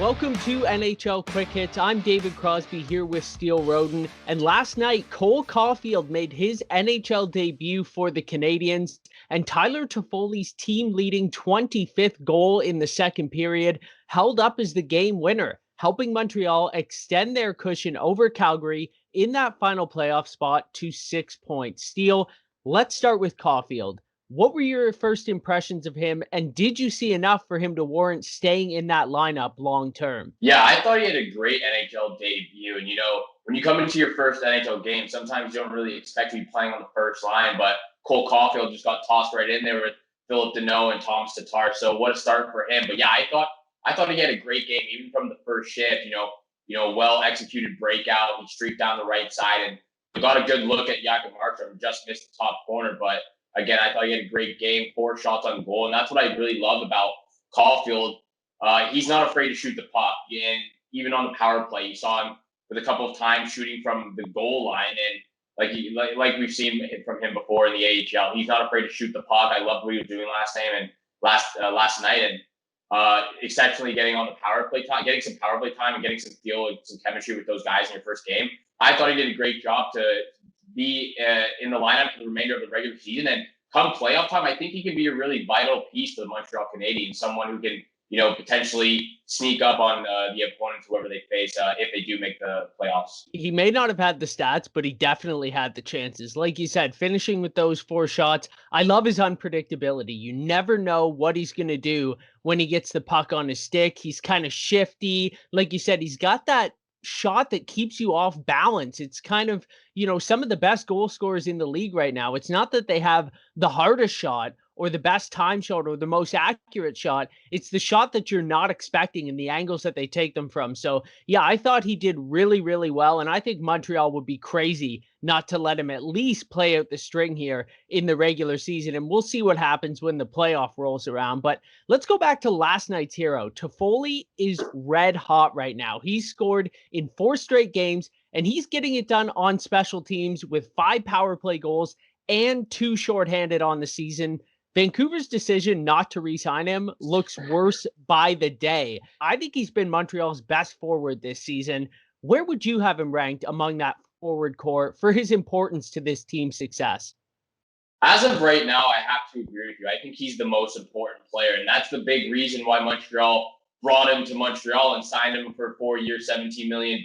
Welcome to NHL Quick Hits. I'm David Crosby here with Steele Roden. And last night, Cole Caufield made his NHL debut for the Canadiens, and Tyler Toffoli's team-leading 25th goal in the second period held up as the game winner, helping Montreal extend their cushion over Calgary in that final playoff spot to 6 points. Steele, let's start with Caufield. What were your first impressions of him, and did you see enough for him to warrant staying in that lineup long term? Yeah, I thought he had a great NHL debut. And, when you come into your first NHL game, sometimes you don't really expect to be playing on the first line. But Cole Caufield just got tossed right in there with Philip Deneau and Thomas Tatar. So what a start for him. But yeah, I thought he had a great game, even from the first shift. Well executed breakout. He streaked down the right side and got a good look at Jakob Markstrom. Just missed the top corner, but again, I thought he had a great game, 4 shots on goal, and that's what I really love about Caufield. He's not afraid to shoot the puck, and even on the power play, you saw him with a couple of times shooting from the goal line, and like we've seen from him before in the AHL, he's not afraid to shoot the puck. I loved what he was doing last night, and exceptionally getting on the power play time, getting some power play time, and getting some feel and some chemistry with those guys in your first game. I thought he did a great job to be in the lineup for the remainder of the regular season. And come playoff time, I think he can be a really vital piece for the Montreal Canadiens, someone who can, potentially sneak up on the opponents, whoever they face, if they do make the playoffs. He may not have had the stats, but he definitely had the chances. Like you said, finishing with those 4 shots. I love his unpredictability. You never know what he's going to do when he gets the puck on his stick. He's kind of shifty. Like you said, he's got that shot that keeps you off balance. It's kind of, some of the best goal scorers in the league right now. It's not that they have the hardest shot or the best time shot or the most accurate shot. It's the shot that you're not expecting and the angles that they take them from. So yeah, I thought he did really, really well. And I think Montreal would be crazy not to let him at least play out the string here in the regular season. And we'll see what happens when the playoff rolls around. But let's go back to last night's hero. Toffoli is red hot right now. He's scored in 4 straight games, and he's getting it done on special teams with 5 power play goals and 2 shorthanded on the season. Vancouver's decision not to re-sign him looks worse by the day. I think he's been Montreal's best forward this season. Where would you have him ranked among that forward core for his importance to this team's success? As of right now, I have to agree with you. I think he's the most important player, and that's the big reason why Montreal brought him to Montreal and signed him for 4 years, $17 million.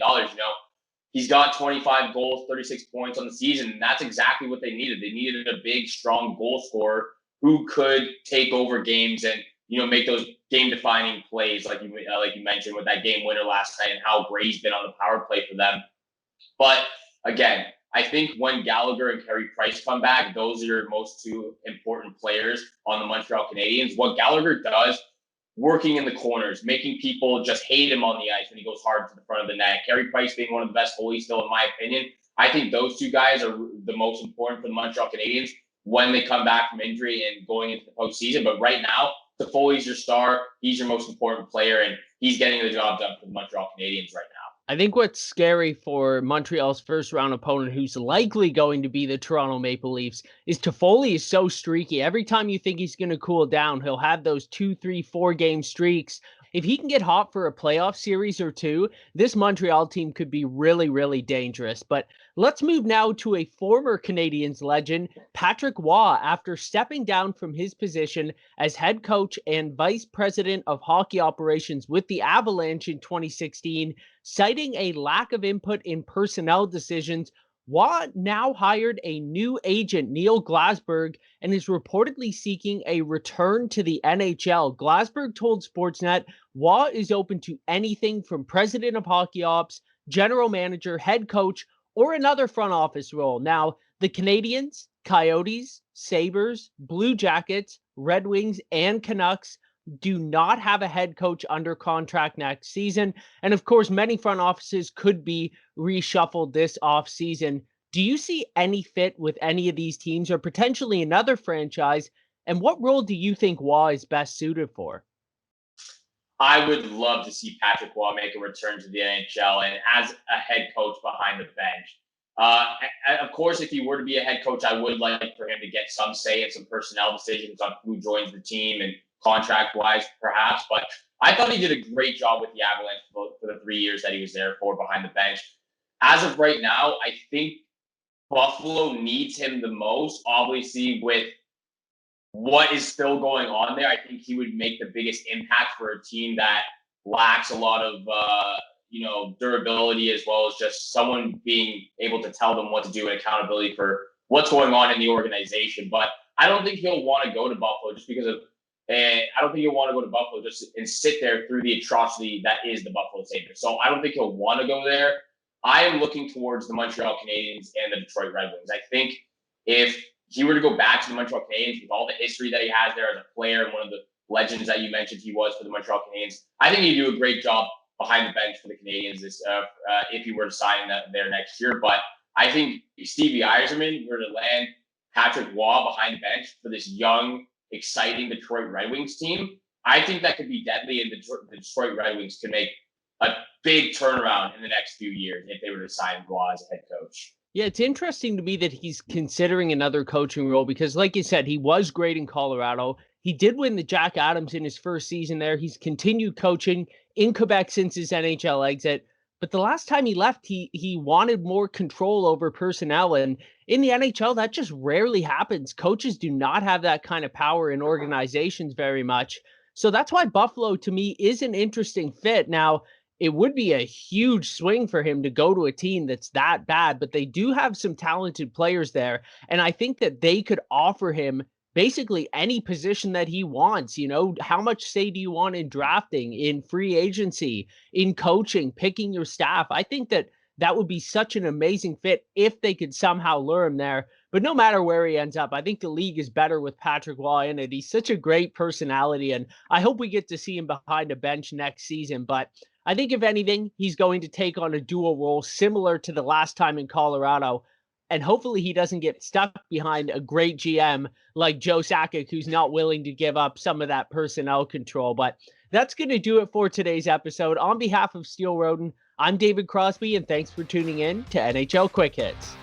He's got 25 goals, 36 points on the season, and that's exactly what they needed. They needed a big, strong goal scorer who could take over games and make those game-defining plays, like you mentioned with that game winner last night, and how great he's been on the power play for them. But again, I think when Gallagher and Carey Price come back, those are your most 2 important players on the Montreal Canadiens. What Gallagher does, working in the corners, making people just hate him on the ice when he goes hard to the front of the net. Carey Price being one of the best goalies still, in my opinion. I think those 2 guys are the most important for the Montreal Canadiens when they come back from injury and going into the postseason. But right now, Toffoli's your star. He's your most important player, and he's getting the job done for the Montreal Canadiens right now. I think what's scary for Montreal's first round opponent, who's likely going to be the Toronto Maple Leafs, is Toffoli is so streaky. Every time you think he's going to cool down, he'll have those 2, 3, 4 game streaks. If he can get hot for a playoff series or 2, this Montreal team could be really, really dangerous. But let's move now to a former Canadiens legend, Patrick Roy, after stepping down from his position as head coach and vice president of hockey operations with the Avalanche in 2016, citing a lack of input in personnel decisions. Roy now hired a new agent, Neil Glasberg, and is reportedly seeking a return to the NHL. Glasberg told Sportsnet Roy is open to anything from president of hockey ops, general manager, head coach, or another front office role. Now, the Canadiens, Coyotes, Sabres, Blue Jackets, Red Wings, and Canucks do not have a head coach under contract next season. And of course, many front offices could be reshuffled this offseason. Do you see any fit with any of these teams or potentially another franchise? And what role do you think Roy is best suited for? I would love to see Patrick Roy make a return to the NHL and as a head coach behind the bench. Of course, if he were to be a head coach, I would like for him to get some say in some personnel decisions on who joins the team and contract-wise, perhaps. But I thought he did a great job with the Avalanche for the 3 years that he was there for behind the bench. As of right now, I think Buffalo needs him the most. Obviously, with what is still going on there, I think he would make the biggest impact for a team that lacks a lot of durability, as well as just someone being able to tell them what to do and accountability for what's going on in the organization. But I don't think he'll want to go to Buffalo just because of. I don't think he'll want to go to Buffalo just and sit there through the atrocity that is the Buffalo Sabres. So I don't think he'll want to go there. I am looking towards the Montreal Canadiens and the Detroit Red Wings. I think if he were to go back to the Montreal Canadiens with all the history that he has there as a player and one of the legends that you mentioned he was for the Montreal Canadiens, I think he'd do a great job behind the bench for the Canadiens if he were to sign there next year. But I think Stevie Yzerman were to land Patrick Roy behind the bench for this young, exciting Detroit Red Wings team, I think that could be deadly, and the Detroit Red Wings could make a big turnaround in the next few years if they were to sign Roy as a head coach. Yeah, it's interesting to me that he's considering another coaching role because, like you said, he was great in Colorado. He did win the Jack Adams in his first season there. He's continued coaching in Quebec since his NHL exit. But the last time he left, he wanted more control over personnel. And in the NHL, that just rarely happens. Coaches do not have that kind of power in organizations very much. So that's why Buffalo, to me, is an interesting fit. Now, it would be a huge swing for him to go to a team that's that bad, but they do have some talented players there. And I think that they could offer him basically any position that he wants. You know, how much say do you want in drafting, in free agency, in coaching, picking your staff? I think that that would be such an amazing fit if they could somehow lure him there. But no matter where he ends up, I think the league is better with Patrick Roy in it. He's such a great personality, and I hope we get to see him behind a bench next season. But I think if anything, he's going to take on a dual role similar to the last time in Colorado. And hopefully he doesn't get stuck behind a great GM like Joe Sakic, who's not willing to give up some of that personnel control. But that's going to do it for today's episode. On behalf of Steel Roden, I'm David Crosby, and thanks for tuning in to NHL Quick Hits.